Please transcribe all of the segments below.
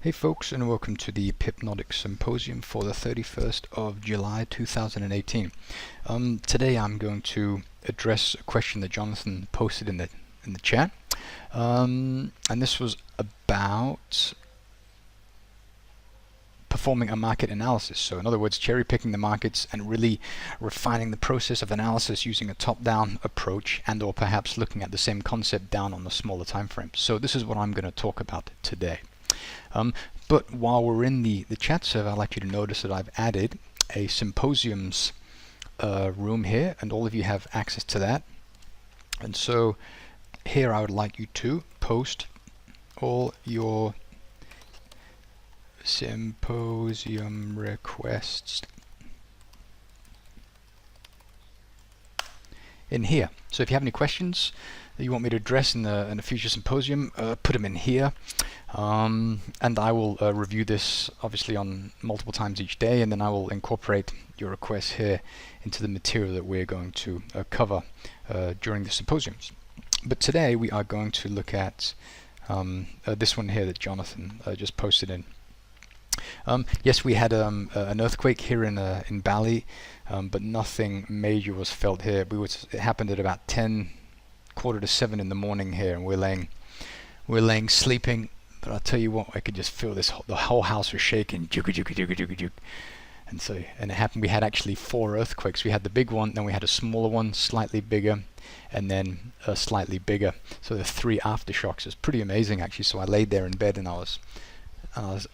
Hey folks, and welcome to the Pipnotic Symposium for the 31st of July 2018. Today I'm going to address a question that Jonathan posted in the chat, and this was about performing a market analysis. So in other words, cherry picking the markets and really refining the process of analysis using a top-down approach, and or perhaps looking at the same concept down on the smaller time frames. So this is what I'm going to talk about today. But while we're in the chat server, I'd like you to notice that I've added a symposiums room here, and all of you have access to that. And so here I would like you to post all your symposium requests in here. So if you have any questions that you want me to address in the future symposium, put them in here, and I will review this obviously on multiple times each day, and then I will incorporate your requests here into the material that we're going to cover during the symposiums. But today we are going to look at this one here that Jonathan just posted in. Yes, we had an earthquake here in Bali, but nothing major was felt here. It happened at about quarter to 7 in the morning here, and we're laying sleeping. But I'll tell you what, I could just feel the whole house was shaking, and it happened. We had actually 4 earthquakes. We had the big one, then we had a smaller one, slightly bigger, and then a slightly bigger. So the 3 aftershocks. It's pretty amazing actually. So I laid there in bed, and I was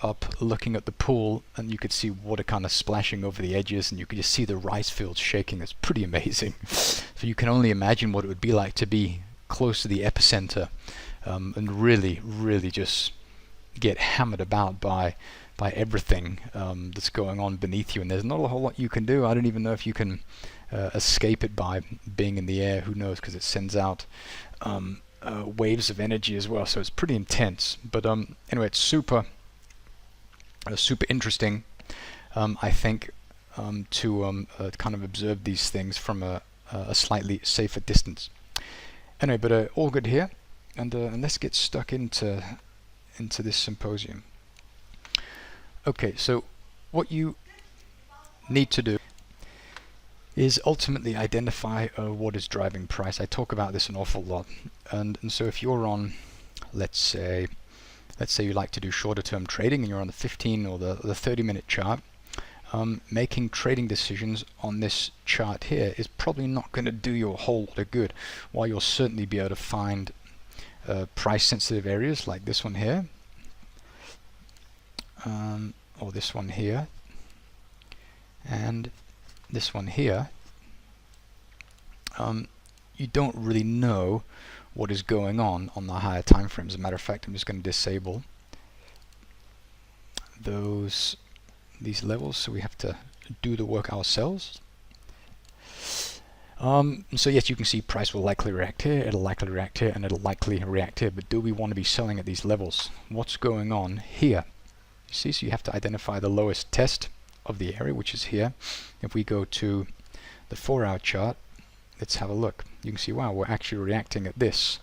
up looking at the pool, and you could see water kind of splashing over the edges, and you could just see the rice fields shaking. It's pretty amazing. So you can only imagine what it would be like to be close to the epicenter, and really just get hammered about by everything that's going on beneath you. And there's not a whole lot you can do. I don't even know if you can escape it by being in the air. Who knows, because it sends out waves of energy as well. So it's pretty intense. But anyway, it's super interesting, I think, to kind of observe these things from a slightly safer distance. Anyway, but all good here, and let's get stuck into this symposium. Okay, so what you need to do is ultimately identify what is driving price. I talk about this an awful lot, and so if you're on, let's say you like to do shorter term trading and you're on the 15 or the 30-minute chart, making trading decisions on this chart here is probably not going to do you a whole lot of good. While you'll certainly be able to find price sensitive areas like this one here, or this one here, and this one here, you don't really know what is going on the higher time frames. As a matter of fact, I'm just going to disable these levels, so we have to do the work ourselves. So yes, you can see price will likely react here, it'll likely react here, and it'll likely react here. But do we want to be selling at these levels? What's going on here? You see, so you have to identify the lowest test of the area, which is here. If we go to the 4-hour chart, let's have a look. You can see, wow, we're actually reacting at this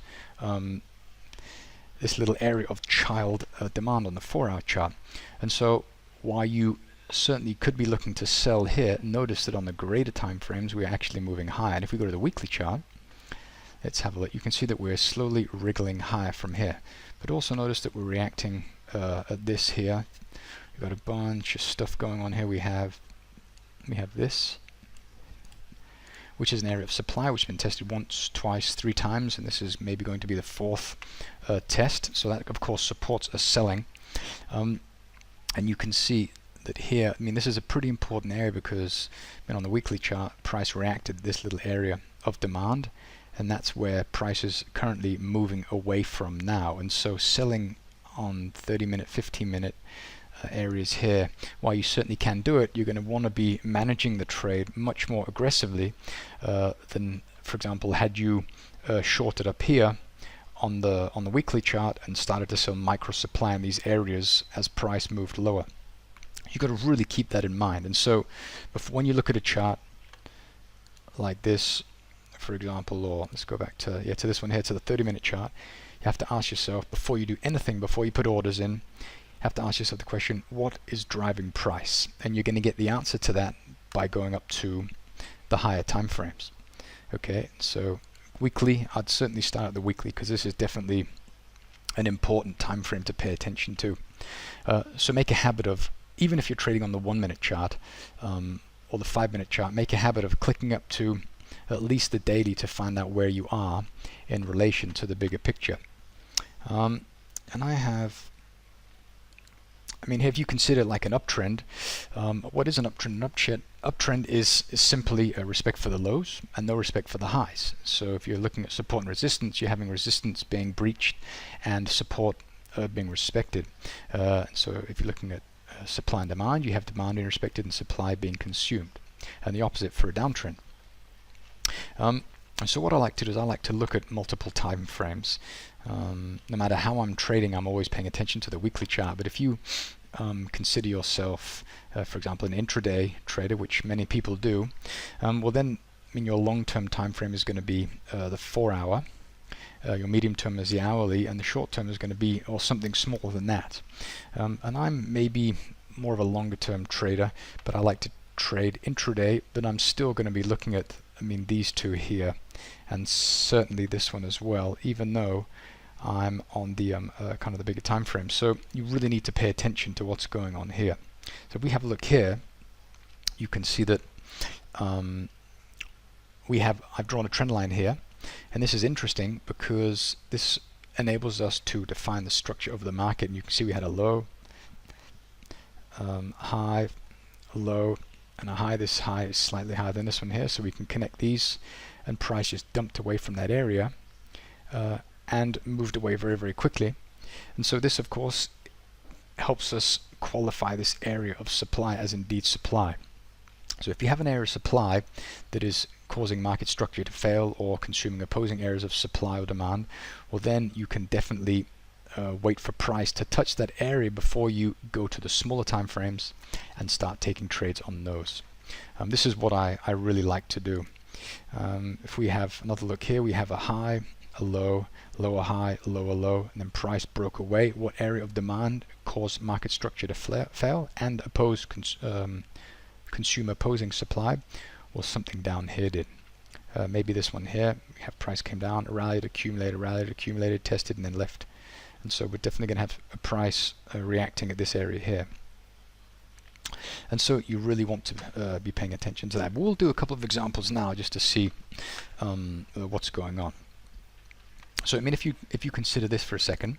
this little area of child demand on the 4-hour chart. And so while you certainly could be looking to sell here, notice that on the greater time frames we're actually moving higher. And if we go to the weekly chart, let's have a look. You can see that we're slowly wriggling higher from here. But also notice that we're reacting at this here. We've got a bunch of stuff going on here. We have this, which is an area of supply which has been tested once, twice, 3 times, and this is maybe going to be the 4th test. So that of course supports us selling. And you can see that here, I mean, this is a pretty important area because on the weekly chart, price reacted this little area of demand, and that's where price is currently moving away from now. And so selling on 30-minute, 15-minute areas here, while you certainly can do it, you're going to want to be managing the trade much more aggressively than, for example, had you shorted up here on the weekly chart and started to sell micro supply in these areas as price moved lower. You've got to really keep that in mind. And so when you look at a chart like this, for example, or let's go back to this one here, to the 30-minute chart, you have to ask yourself, before you do anything, before you put orders in, have to ask yourself the question, what is driving price? And you're going to get the answer to that by going up to the higher time frames. Okay, so weekly, I'd certainly start at the weekly because this is definitely an important time frame to pay attention to. So make a habit of, even if you're trading on the 1 minute chart or the 5 minute chart, make a habit of clicking up to at least the daily to find out where you are in relation to the bigger picture. And have you considered like an uptrend? What is an uptrend? An uptrend is simply a respect for the lows and no respect for the highs. So if you're looking at support and resistance, you're having resistance being breached and support being respected. So if you're looking at supply and demand, you have demand being respected and supply being consumed. And the opposite for a downtrend. So what I like to do is I like to look at multiple time frames. No matter how I'm trading, I'm always paying attention to the weekly chart. But if you consider yourself, for example, an intraday trader, which many people do, well then, your long-term time frame is going to be the 4 hour. Your medium term is the hourly, and the short term is going to be something smaller than that. And I'm maybe more of a longer term trader, but I like to trade intraday, but I'm still going to be looking at these two here, and certainly this one as well, even though I'm on the kind of the bigger time frame. So you really need to pay attention to what's going on here. So if we have a look here, you can see that I've drawn a trend line here, and this is interesting because this enables us to define the structure of the market. And you can see we had a low, high, a low, and a high. This high is slightly higher than this one here, so we can connect these, and price just dumped away from that area and moved away very, very quickly. And so this, of course, helps us qualify this area of supply as indeed supply. So if you have an area of supply that is causing market structure to fail or consuming opposing areas of supply or demand, well then you can definitely wait for price to touch that area before you go to the smaller time frames and start taking trades on those. This is what I really like to do. If we have another look here, we have a high, a low, lower high, lower low, and then price broke away. What area of demand caused market structure to fail and oppose consumer opposing supply? Well, something down here did. Maybe this one here, we have price came down, rallied, accumulated, tested, and then left. And so we're definitely going to have a price reacting at this area here. And so you really want to be paying attention to that. But we'll do a couple of examples now just to see what's going on. So if you consider this for a second,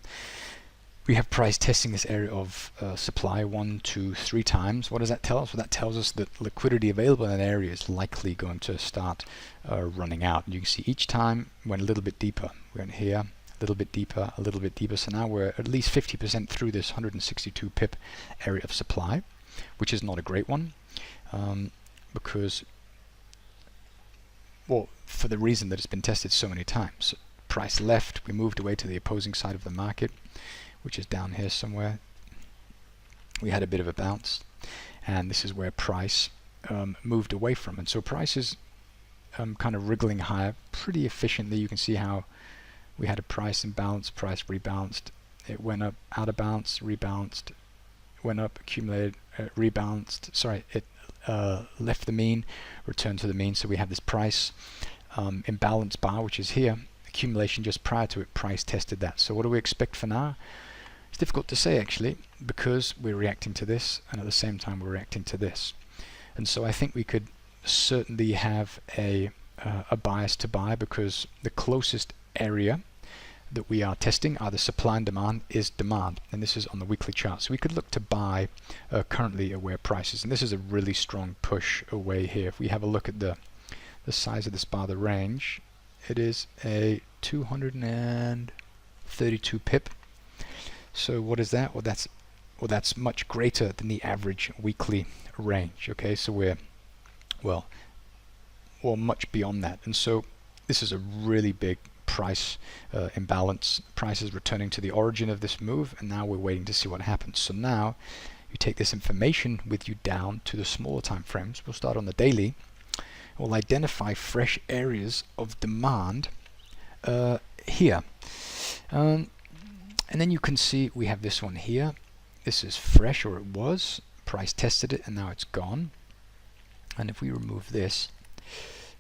we have price testing this area of supply 1, 2, 3 times. What does that tell us? Well, that tells us that liquidity available in an area is likely going to start running out. And you can see each time went a little bit deeper. We went here, a little bit deeper, a little bit deeper. So now we're at least 50% through this 162 pip area of supply, which is not a great one because, well, for the reason that it's been tested so many times. So price left, we moved away to the opposing side of the market, which is down here somewhere. We had a bit of a bounce, and this is where price moved away from. And so price is kind of wriggling higher pretty efficiently. You can see how we had a price imbalance, price rebalanced, it went up, out of balance, rebalanced, went up, accumulated, rebalanced, sorry, it left the mean, returned to the mean. So we have this price imbalance bar, which is here, accumulation just prior to it, price tested that. So what do we expect for now? It's difficult to say actually, because we're reacting to this and at the same time we're reacting to this. And so I think we could certainly have a bias to buy, because the closest area that we are testing, either supply and demand, is demand, and this is on the weekly chart. So we could look to buy currently where price is, and this is a really strong push away here. If we have a look at the size of this bar, the range, it is a 232 pip. So what is that? Well, that's much greater than the average weekly range. Okay, so we're well much beyond that, and so this is a really big price imbalance. Price is returning to the origin of this move, and now we're waiting to see what happens. So now you take this information with you down to the smaller time frames. We'll start on the daily. We'll identify fresh areas of demand here, and then you can see we have this one here. this is fresh, or it was. Price tested it and now it's gone. And if we remove this,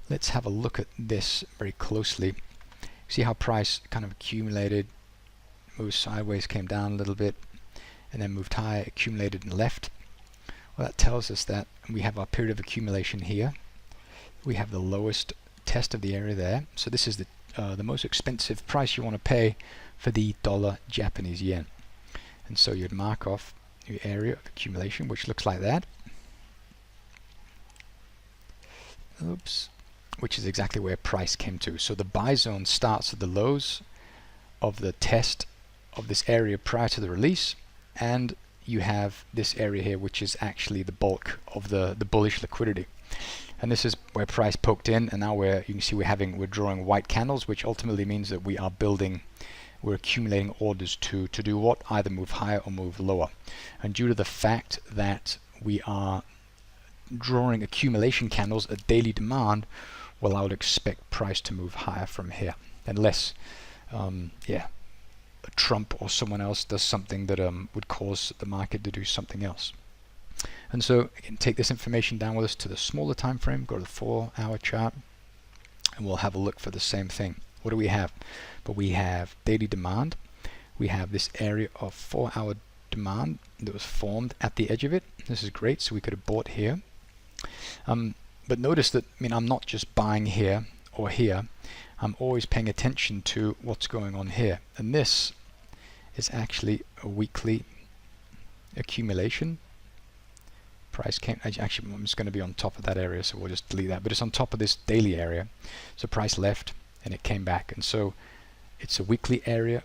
let's have a look at this very closely. See how price kind of accumulated, moved sideways, came down a little bit, and then moved high, accumulated and left. Well, that tells us that we have our period of accumulation here. We have the lowest test of the area there. So this is the most expensive price you want to pay for the dollar Japanese yen. And so you'd mark off your area of accumulation, which looks like that. Oops. Which is exactly where price came to. So the buy zone starts at the lows of the test of this area prior to the release, and you have this area here, which is actually the bulk of the bullish liquidity. And this is where price poked in, and now you can see we're drawing white candles, which ultimately means that we're accumulating orders to do what? Either move higher or move lower. And due to the fact that we are drawing accumulation candles at daily demand, well, I would expect price to move higher from here, unless Trump or someone else does something that would cause the market to do something else. And so again, take this information down with us to the smaller time frame, go to the 4-hour chart, and we'll have a look for the same thing. What do we have? But we have daily demand. We have this area of 4-hour demand that was formed at the edge of it. This is great, so we could have bought here. But notice that, I'm not just buying here or here. I'm always paying attention to what's going on here. And this is actually a weekly accumulation. Price came, actually I'm just going to be on top of that area, so we'll just delete that. But it's on top of this daily area. So price left and it came back. And so it's a weekly area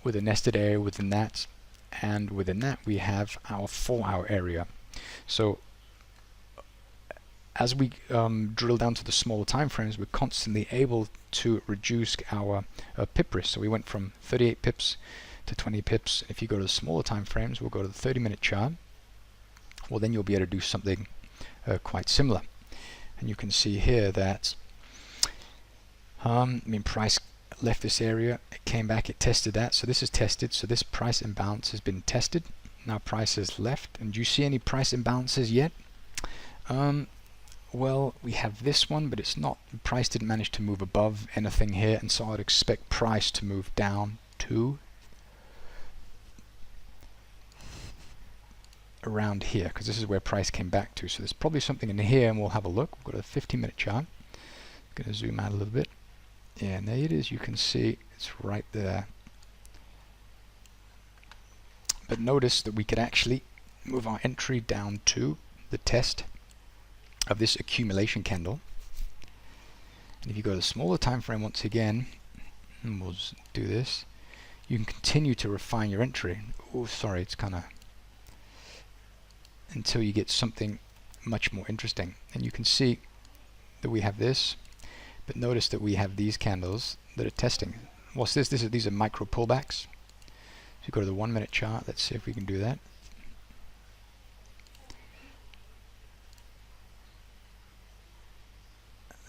with a nested area within that. And within that we have our 4-hour area. So as we drill down to the smaller time frames, we're constantly able to reduce our pip risk. So we went from 38 pips to 20 pips. If you go to the smaller time frames, we'll go to the 30-minute chart. Well, then you'll be able to do something quite similar. And you can see here that price left this area, it came back, it tested that. So this is tested. So this price imbalance has been tested. Now price is left. And do you see any price imbalances yet? Well, we have this one, but it's not. Price didn't manage to move above anything here, and so I'd expect price to move down to around here, because this is where price came back to. So there's probably something in here, and we'll have a look. We've got a 15-minute chart. I'm going to zoom out a little bit. Yeah, and there it is. You can see it's right there. But notice that we could actually move our entry down to the test of this accumulation candle. And if you go to the smaller time frame once again, and we'll just do this, you can continue to refine your entry. Oh, sorry, it's kind of until you get something much more interesting. And you can see that we have this, but notice that we have these candles that are testing. What's this? These are micro pullbacks. So you go to the 1-minute chart. Let's see if we can do that.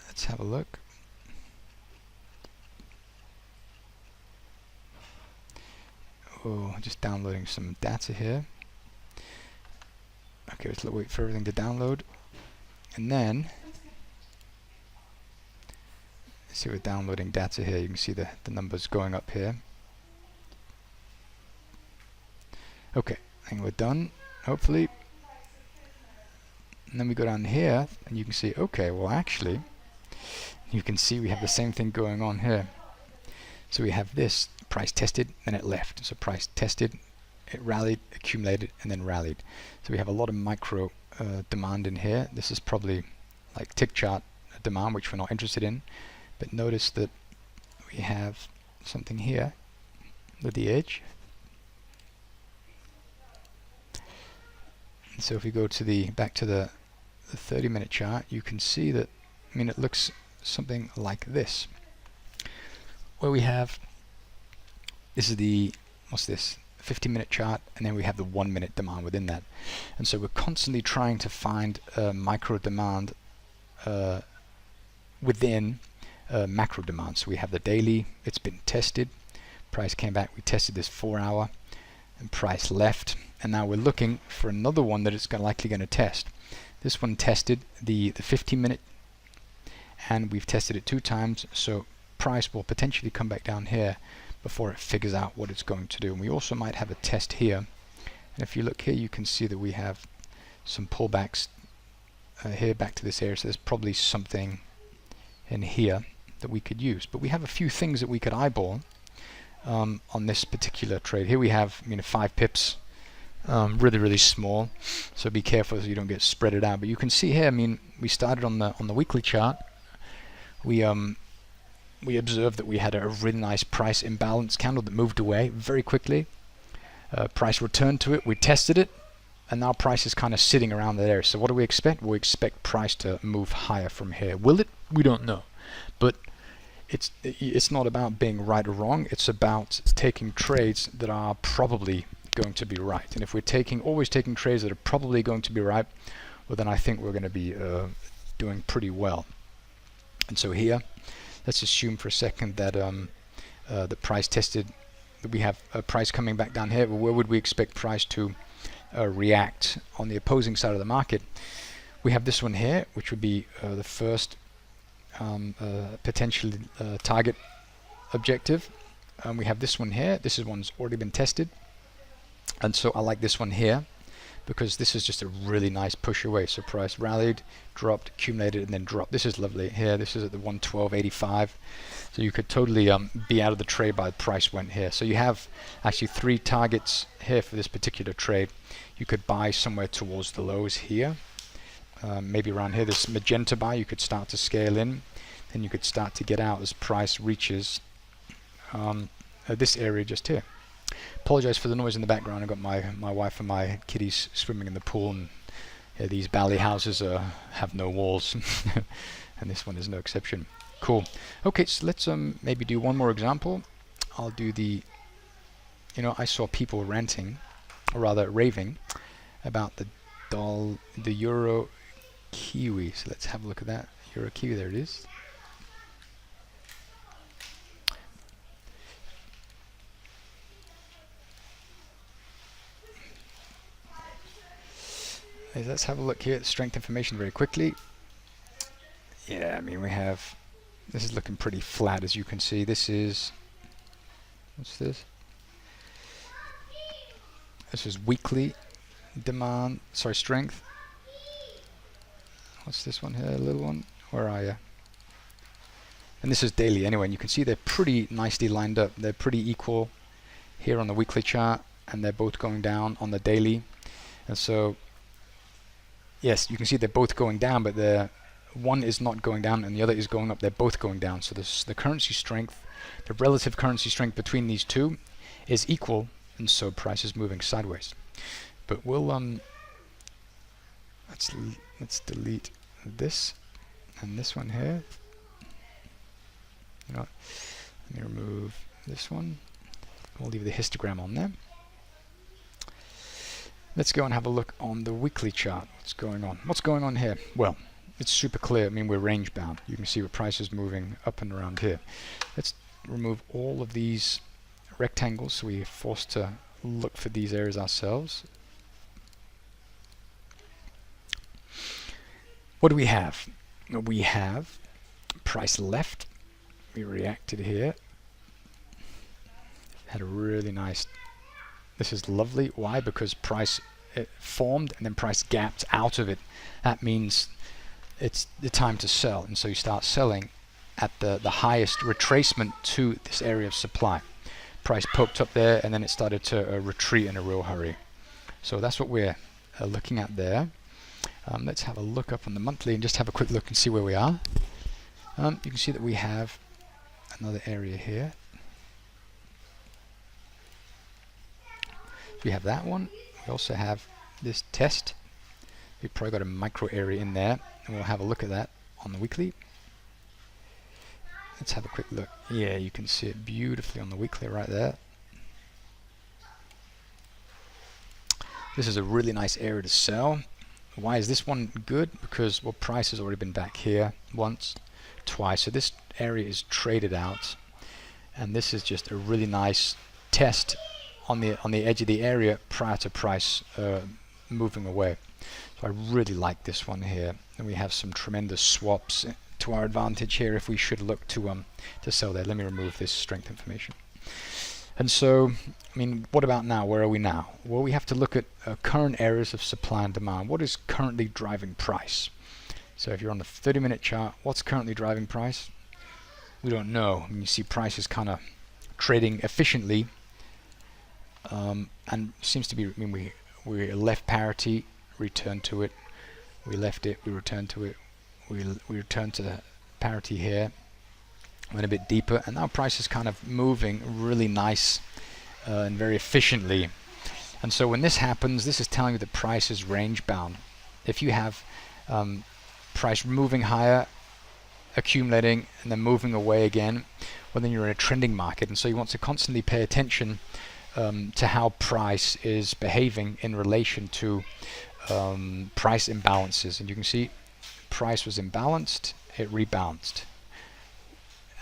Let's have a look. Oh, just downloading some data here. Okay, let's wait for everything to download. And then, let's see, we're downloading data here. You can see the numbers going up here. Okay, I think we're done, hopefully. And then we go down here, and you can see, okay, well actually, you can see we have the same thing going on here. So we have this, price tested, and it left. So price tested, it rallied, accumulated, and then rallied. So we have a lot of micro demand in here. This is probably like tick chart demand, which we're not interested in. But notice that we have something here with the edge. And so if we go to back to the 30-minute chart, you can see that, it looks something like this, where we have, this is the, what's this, 50-minute chart, and then we have the 1-minute demand within that. And so we're constantly trying to find micro demand within macro demand. So we have the daily, it's been tested, price came back, we tested this 4-hour, and price left, and now we're looking for another one that it's likely going to test. This one tested the 15-minute, and we've tested it 2 times, so price will potentially come back down here before it figures out what it's going to do. And we also might have a test here, and if you look here you can see that we have some pullbacks here back to this area, so there's probably something in here that we could use. But we have a few things that we could eyeball on this particular trade. Here we have 5 pips, really small, so be careful so you don't get spreaded out. But you can see here, we started on the weekly chart. We observed that we had a really nice price imbalance candle that moved away very quickly. Price returned to it, we tested it, and now price is kind of sitting around there. So what do we expect? We expect price to move higher from here. Will it? We don't know. But it's not about being right or wrong. It's about taking trades that are probably going to be right. And if we're always taking trades that are probably going to be right, well, then I think we're going to be doing pretty well. And so here, let's assume for a second that the price tested, that we have a price coming back down here. Well, where would we expect price to react on the opposing side of the market? We have this one here, which would be the first potential target objective. And we have this one here. This one's already been tested, and so I like this one here because this is just a really nice push away. So price rallied, dropped, accumulated, and then dropped. This is lovely here. This is at the 112.85, so you could totally be out of the trade by the price went here. So you have actually 3 targets here for this particular trade. You could buy somewhere towards the lows here, maybe around here, this magenta buy. You could start to scale in, then you could start to get out as price reaches this area just here. Apologize for the noise in the background. I've got my wife and my kitties swimming in the pool, and these Bali houses have no walls and this one is no exception. Cool. Okay, so let's maybe do one more example. I'll do the, I saw people ranting, or rather raving, about the euro kiwi. So let's have a look at that. Euro kiwi, there it is. Let's have a look here at strength information very quickly. Yeah, we have, this is looking pretty flat, as you can see. This is, what's this? This is weekly demand, strength. What's this one here, little one? Where are you? And this is daily anyway, and you can see they're pretty nicely lined up. They're pretty equal here on the weekly chart, and they're both going down on the daily. And so, yes, you can see they're both going down, but one is not going down and the other is going up. They're both going down. So the currency strength, the relative currency strength between these two is equal, and so price is moving sideways. But we'll let's delete this and this one here. Let me remove this one. We'll leave the histogram on there. Let's go and have a look on the weekly chart. What's going on? What's going on here? Well, it's super clear. We're range bound. You can see where price is moving up and around here. Let's remove all of these rectangles so we're forced to look for these areas ourselves. What do we have? We have price left. We reacted here. Had a really nice, this is lovely. Why? Because price formed and then price gapped out of it. That means it's the time to sell, and so you start selling at the highest retracement to this area of supply. Price poked up there and then it started to retreat in a real hurry. So that's what we're looking at there. Let's have a look up on the monthly and just have a quick look and see where we are. You can see that we have another area here. We have that one. We also have this test. We've probably got a micro area in there, and we'll have a look at that on the weekly. Let's have a quick look. Yeah, you can see it beautifully on the weekly right there. This is a really nice area to sell. Why is this one good? Because, well, price has already been back here once, twice. So this area is traded out, and this is just a really nice test on the edge of the area prior to price moving away. So I really like this one here, and we have some tremendous swaps to our advantage here if we should look to sell there. Let me remove this strength information. And so, I mean, what about now? Where are we now? Well, we have to look at current areas of supply and demand. What is currently driving price? So if you're on the 30-minute chart, what's currently driving price? We don't know. I mean, you see price is kind of trading efficiently, and seems to be, I mean, we left parity, returned to it, we left it, we returned to it, we returned to the parity here, went a bit deeper, and now price is kind of moving really nice and very efficiently. And so when this happens, this is telling you that price is range bound. If you have price moving higher, accumulating, and then moving away again, well, then you're in a trending market. And so you want to constantly pay attention to how price is behaving in relation to price imbalances. And you can see price was imbalanced, it rebalanced.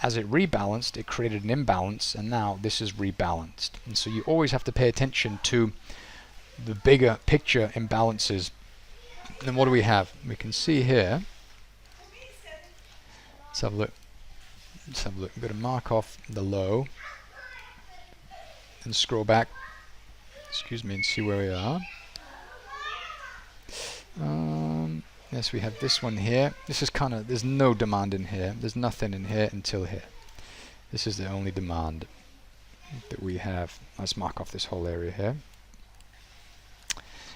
As it rebalanced, it created an imbalance, and now this is rebalanced. And so you always have to pay attention to the bigger picture imbalances. And what do we have? We can see here. Let's have a look. Let's have a look. We're going to mark off the low and scroll back. Excuse me, and see where we are. Yes, we have this one here. This is kind of, there's no demand in here. There's nothing in here until here. This is the only demand that we have. Let's mark off this whole area here.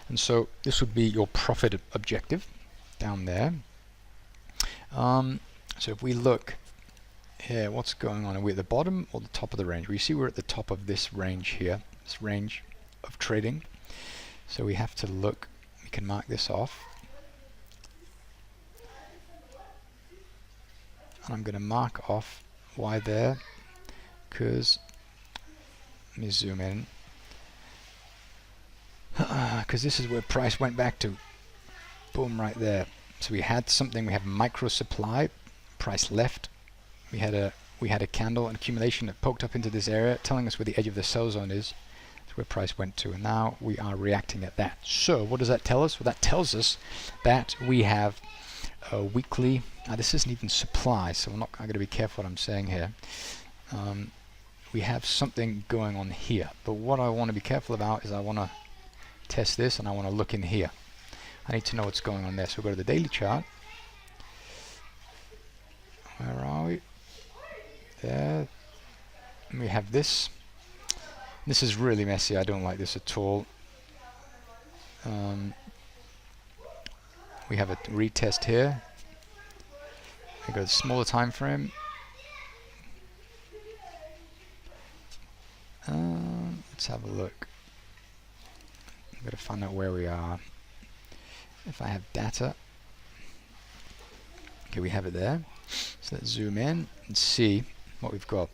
And so this would be your profit objective down there. So if we look here, what's going on? Are we at the bottom or the top of the range? We see we're at the top of this range here, this range of trading. So we have to look, we can mark this off. And I'm going to mark off Y there, because, let me zoom in, because this is where price went back to. Boom, right there. So we had something, we have micro supply, price left. We had a candle, an accumulation that poked up into this area, telling us where the edge of the sell zone is. That's where price went to, and now we are reacting at that. So what does that tell us? Well, that tells us that we have a weekly, this isn't even supply, so I'm going to be careful what I'm saying here. We have something going on here, but what I want to be careful about is I want to test this, and I want to look in here. I need to know what's going on there. So we'll go to the daily chart. Where are we? There. And we have this. This is really messy. I don't like this at all. We have a retest here. We go to the smaller time frame. Let's have a look. I've got to find out where we are. If I have data. Okay, we have it there. So let's zoom in and see what we've got.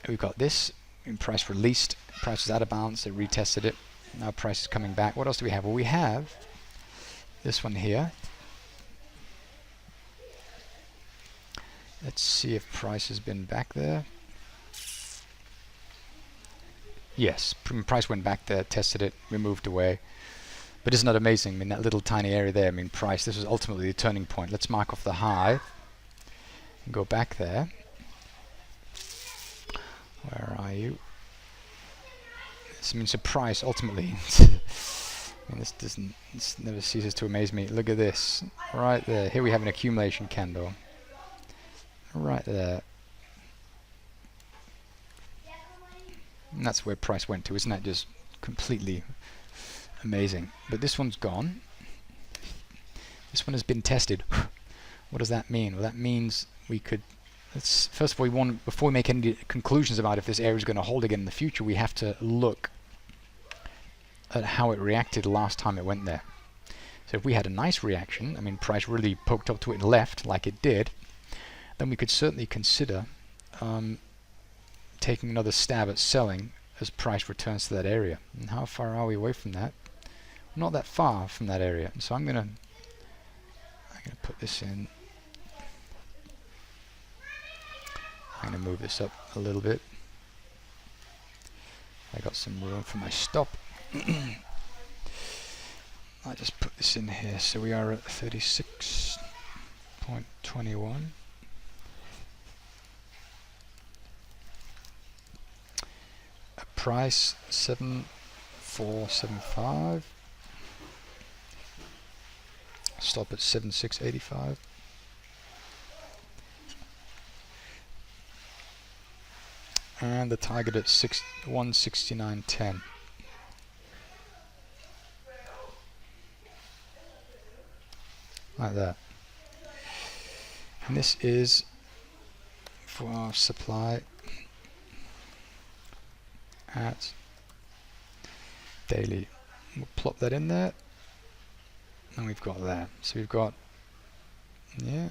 We've got this in price released. Price is out of balance. They retested it. Now price is coming back. What else do we have? Well, we have this one here. Let's see if price has been back there. Yes, price went back there, tested it, we moved away. But isn't that amazing? I mean, that little tiny area there, I mean, price, this is ultimately the turning point. Let's mark off the high and go back there. Where are you? This means a price, ultimately. I mean, this never ceases to amaze me. Look at this, right there. Here we have an accumulation candle. Right there. And that's where price went to. Isn't that just completely amazing? But this one's gone. This one has been tested. What does that mean? Well, that means we could, first of all, before we make any conclusions about if this area is going to hold again in the future, we have to look at how it reacted last time it went there. So if we had a nice reaction, I mean, price really poked up to it and left like it did, then we could certainly consider taking another stab at selling as price returns to that area. And how far are we away from that? Not that far from that area. And so I'm gonna put this in. I'm gonna move this up a little bit. I got some room for my stop. I just put this in here. So we are at 36.21. A price 7475. Stop at 7685. And the target at 169.10. Like that. And this is for our supply at daily. We'll plop that in there, and we've got that. So we've got, yeah,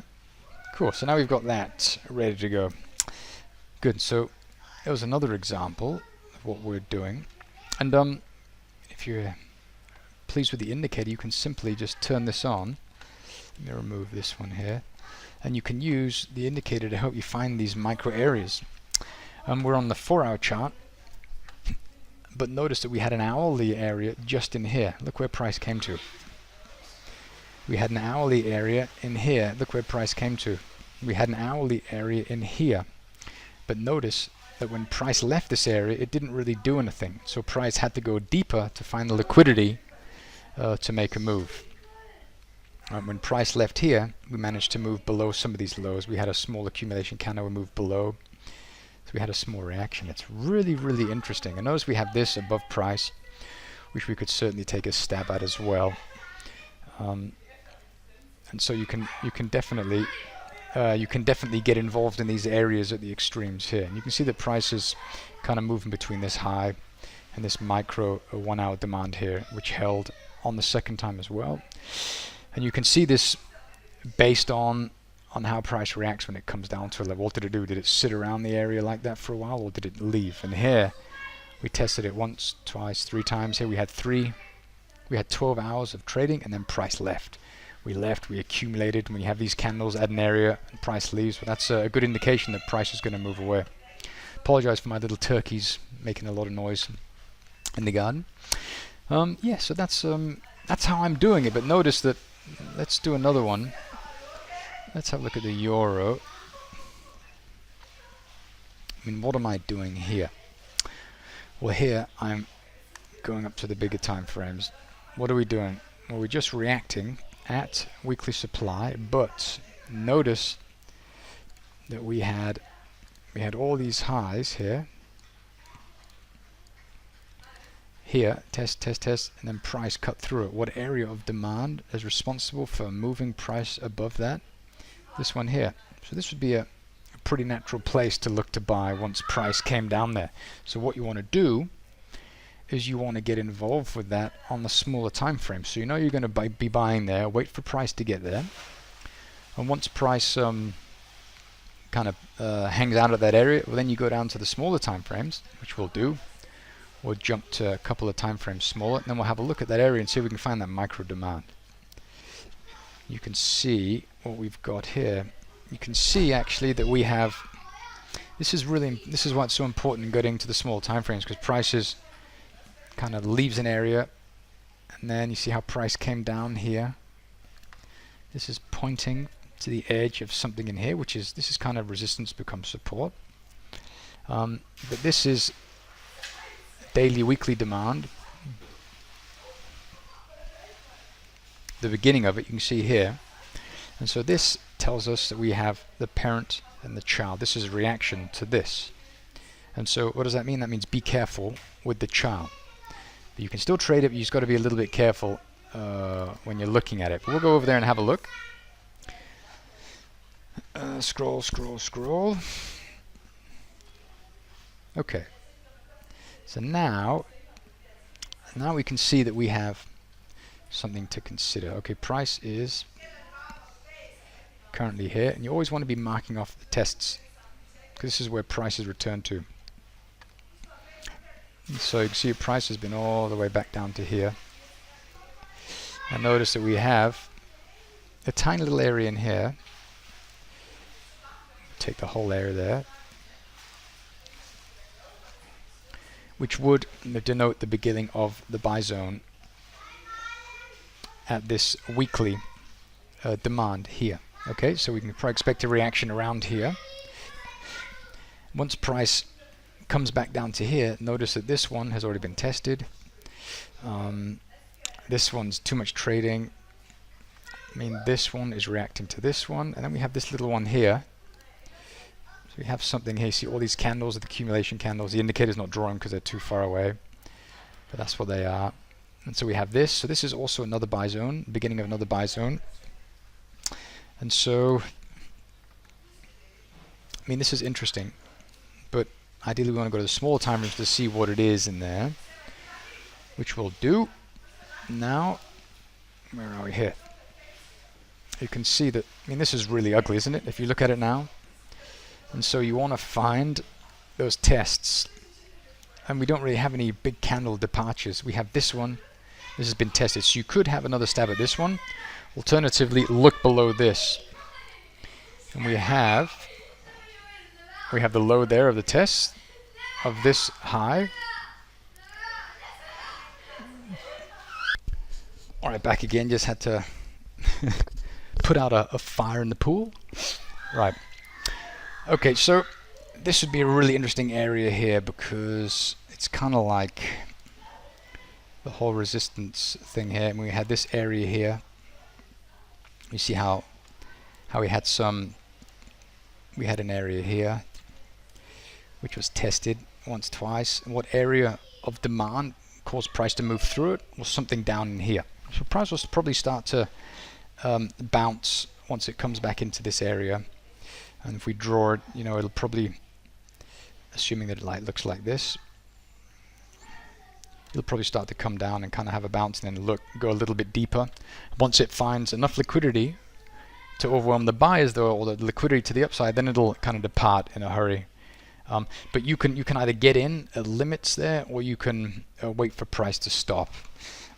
cool. So now we've got that ready to go. Good. So it was another example of what we're doing. And if you're pleased with the indicator, you can simply just turn this on. Let me remove this one here, and you can use the indicator to help you find these micro areas. We're on the 4-hour chart, but notice that we had an hourly area just in here. Look where price came to. We had an hourly area in here. Look where price came to. We had an hourly area in here, but notice that when price left this area, it didn't really do anything. So price had to go deeper to find the liquidity to make a move. When price left here, we managed to move below some of these lows. We had a small accumulation candle, we moved below. So we had a small reaction. It's really, really interesting. And notice we have this above price, which we could certainly take a stab at as well. And so you can definitely get involved in these areas at the extremes here. And you can see that price is kind of moving between this high and this micro 1-hour demand here, which held on the second time as well. And you can see this based on how price reacts when it comes down to a level. What did it do? Did it sit around the area like that for a while, or did it leave? And here we tested it once, twice, 3 times. Here we had 12 hours of trading, and then price left. We accumulated. When you have these candles at an area and price leaves, well, that's a good indication that price is going to move away. Apologize for my little turkeys making a lot of noise in the garden. Yeah, so that's how I'm doing it. But notice that, let's do another one. Let's have a look at the euro. I mean, what am I doing here? Well, here I'm going up to the bigger time frames. What are we doing? Well, we're just reacting at weekly supply, but notice that we had all these highs here. Here, test, test, test, and then price cut through it. What area of demand is responsible for moving price above that? This one here. So this would be a pretty natural place to look to buy once price came down there. So what you want to do is you want to get involved with that on the smaller time frame. So you know you're going to be buying there, wait for price to get there, and once price kind of hangs out of that area, well, then you go down to the smaller time frames, which we'll do. We'll jump to a couple of time frames smaller, and then we'll have a look at that area and see if we can find that micro demand. You can see what we've got here. You can see actually that we have, this is why it's so important in getting to the small time frames, because prices kind of leaves an area, and then you see how price came down here. This is pointing to the edge of something in here, this is kind of resistance becomes support. But this is daily, weekly demand. The beginning of it you can see here, and so this tells us that we have the parent and the child. This is a reaction to this, and so what does that mean? That means be careful with the child. But you can still trade it, but you've just got to be a little bit careful when you're looking at it. But we'll go over there and have a look. Scroll, scroll, scroll. Okay, so now we can see that we have something to consider. Okay, price is currently here, and you always want to be marking off the tests, because this is where price is returned to. And so you can see price has been all the way back down to here, and notice that we have a tiny little area in here. Take the whole area there. which would denote the beginning of the buy zone at this weekly demand here. Okay, so we can probably expect a reaction around here. Once price comes back down to here, notice that this one has already been tested. This one's too much trading. I mean, this one is reacting to this one, and then we have this little one here. So we have something here. See all these candles, the accumulation candles. The indicator's not drawing because they're too far away, but that's what they are. And so we have this. So this is also another buy zone, beginning of another buy zone. And so, I mean, this is interesting, but ideally we want to go to the smaller time frames to see what it is in there, which we'll do. Now, where are we here? You can see that, I mean, this is really ugly, isn't it, if you look at it now? And so you want to find those tests. And we don't really have any big candle departures. We have this one. This has been tested. So you could have another stab at this one. Alternatively, look below this. And we have the low there of the test of this high. Alright, back again. Just had to put out a fire in the pool. Right. Okay, so this would be a really interesting area here because it's kind of like the whole resistance thing here. And we had this area here. You see how we had an area here which was tested once, twice. And what area of demand caused price to move through it was something down in here. So price will probably start to bounce once it comes back into this area. And if we draw it, you know, it'll probably, assuming that it looks like this, it'll probably start to come down and kind of have a bounce and then go a little bit deeper. Once it finds enough liquidity to overwhelm the buyers, though, or the liquidity to the upside, then it'll kind of depart in a hurry. But you can either get in at limits there, or you can wait for price to stop.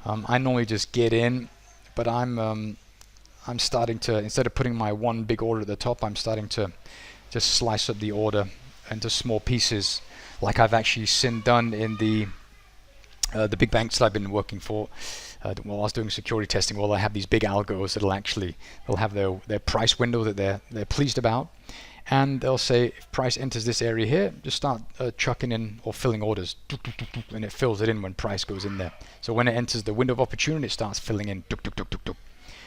I normally just get in, but I'm starting to, instead of putting my one big order at the top, I'm starting to just slice up the order into small pieces, like I've actually done in the big banks that I've been working for. While I was doing security testing, well, I have these big algos they'll have their price window that they're pleased about, and they'll say if price enters this area here, just start chucking in or filling orders, and it fills it in when price goes in there. So when it enters the window of opportunity, it starts filling in.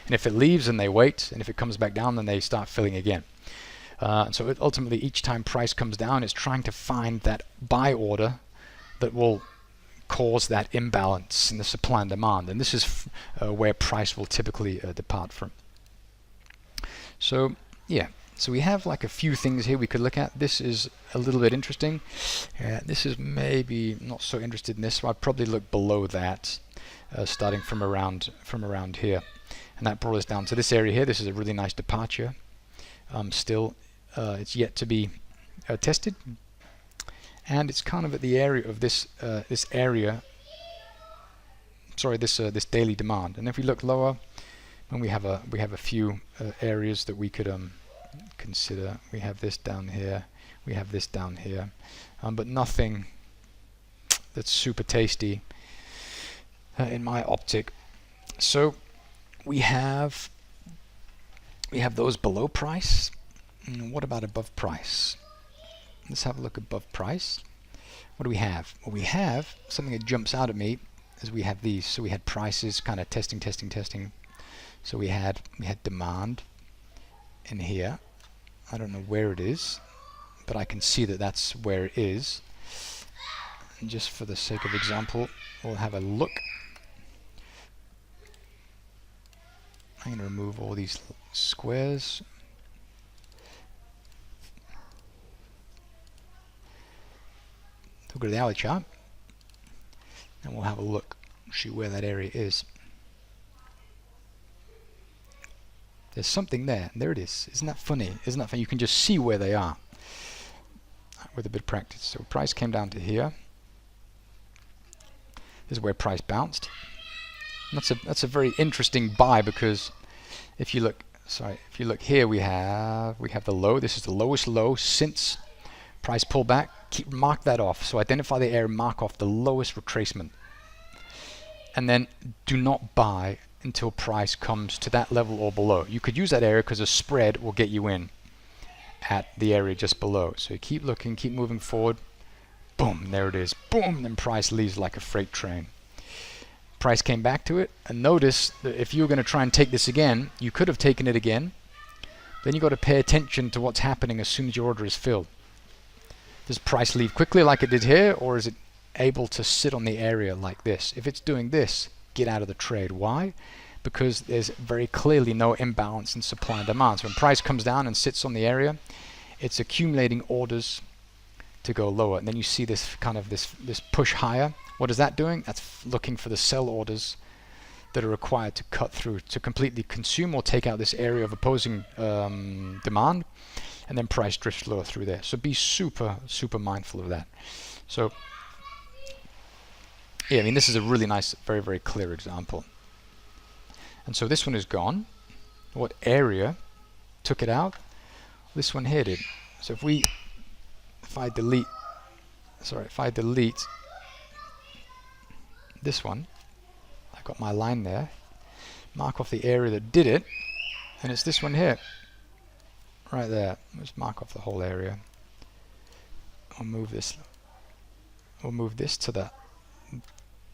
And if it leaves, then they wait, and if it comes back down, then they start filling again. And so ultimately, each time price comes down, it's trying to find that buy order that will cause that imbalance in the supply and demand. And this is where price will typically depart from. So, yeah. So we have like a few things here we could look at. This is a little bit interesting. This is maybe not so interested in this, so I'd probably look below that, starting from around here. And that brought us down to this area here. This is a really nice departure. Still, it's yet to be tested, and it's kind of at the area of this area. Sorry, this daily demand. And if we look lower, and we have a few areas that we could consider. We have this down here. We have this down here, but nothing that's super tasty in my optic. So we have those below price. What about above price? Let's have a look above price. What do we have? Well, we have something that jumps out at me as we have these. So we had prices kind of testing. So we had demand in here. I don't know where it is, but I can see that that's where it is. And just for the sake of example, we'll have a look. I'm going to remove all these squares. We'll go to the hourly chart, and we'll have a look, see where that area is. There's something there. There it is. Isn't that funny? Isn't that funny? You can just see where they are with a bit of practice. So price came down to here. This is where price bounced. And that's a very interesting buy, because if you look here, we have the low. This is the lowest low since price pullback, mark that off. So identify the area, mark off the lowest retracement, and then do not buy until price comes to that level or below. You could use that area because a spread will get you in at the area just below. So you keep looking, keep moving forward. Boom, there it is. Boom, then price leaves like a freight train. Price came back to it, and notice that if you were going to try and take this again, you could have taken it again. Then you got to pay attention to what's happening as soon as your order is filled. Does price leave quickly like it did here, or is it able to sit on the area like this? If it's doing this, get out of the trade. Why? Because there's very clearly no imbalance in supply and demand. So when price comes down and sits on the area, it's accumulating orders to go lower, and then you see this kind of this push higher. What is that doing? That's looking for the sell orders that are required to cut through to completely consume or take out this area of opposing demand, and then price drifts lower through there. So be super mindful of that. So yeah, I mean, this is a really nice, very clear example. And so this one is gone. What area took it out? This one here did. So if I delete this one, I got my line there, mark off the area that did it, and it's this one here, right there. Let's mark off the whole area. I'll move this. We'll move this to the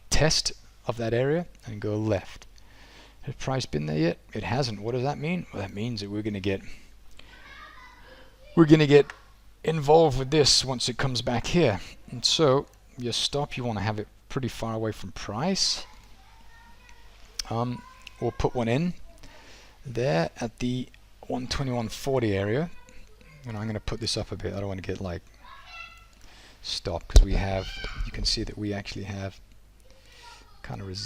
test of that area and go left. Has price been there yet? It hasn't. What does that mean? Well, that means that we're going to get involved with this once it comes back here. And so your stop, you want to have it pretty far away from price. We'll put one in there at the 121.40 area. And I'm going to put this up a bit. I don't want to get like stopped because you can see that we actually have kind of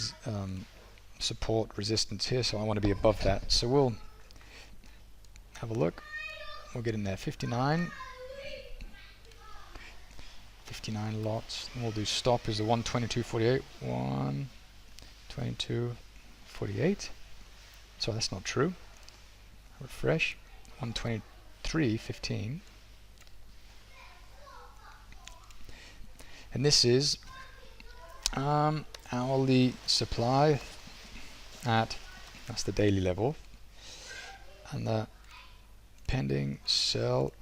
support resistance here, so I want to be above that. So we'll have a look. We'll get in there 59 lots, and we'll do stop is the 122.48. 122.48. So that's not true. Refresh. 123.15. And this is hourly supply at, that's the daily level, and the pending sell,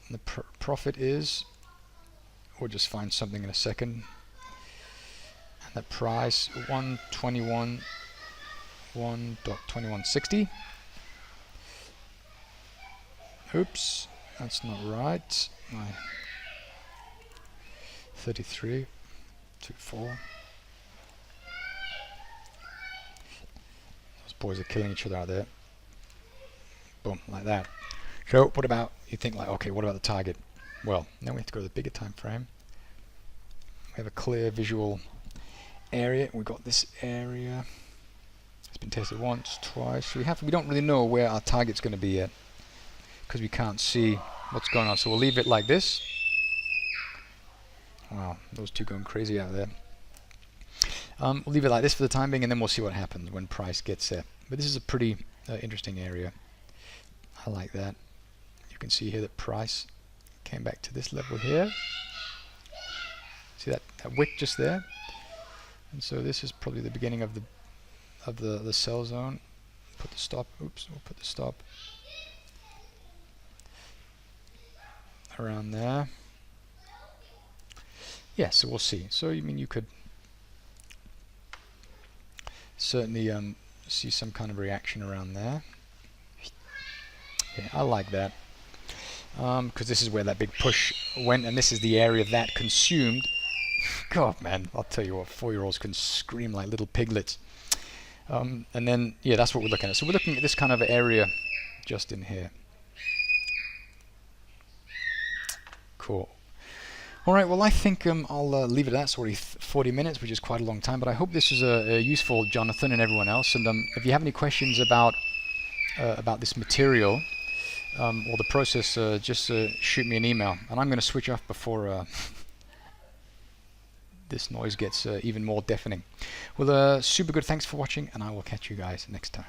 and the profit is, we'll just find something in a second, and the price 121.60. Oops, that's not right. My 33.24. Those boys are killing each other out there. Boom, like that. So what about, you think like, okay, what about the target? Well, now we have to go to the bigger time frame. We have a clear visual area. We've got this area. It's been tested once, twice. We don't really know where our target's going to be yet because we can't see what's going on. So we'll leave it like this. Wow, those two going crazy out there. We'll leave it like this for the time being, and then we'll see what happens when price gets there. But this is a pretty interesting area. I like that. You can see here that price came back to this level here. See that wick just there? And so this is probably the beginning of the sell zone. Put the stop. Oops, we'll put the stop around there. Yeah, so we'll see. So I mean, you could certainly see some kind of reaction around there. Yeah, I like that because this is where that big push went, and this is the area that consumed. God, man, I'll tell you what, 4-year-olds can scream like little piglets. And then, yeah, that's what we're looking at. So we're looking at this kind of area just in here. Cool. All right, well, I think I'll leave it at that. It's already 40 minutes, which is quite a long time, but I hope this was useful, Jonathan and everyone else. And if you have any questions about this material or the process, just shoot me an email. And I'm going to switch off before this noise gets even more deafening. Well, super good. Thanks for watching, and I will catch you guys next time.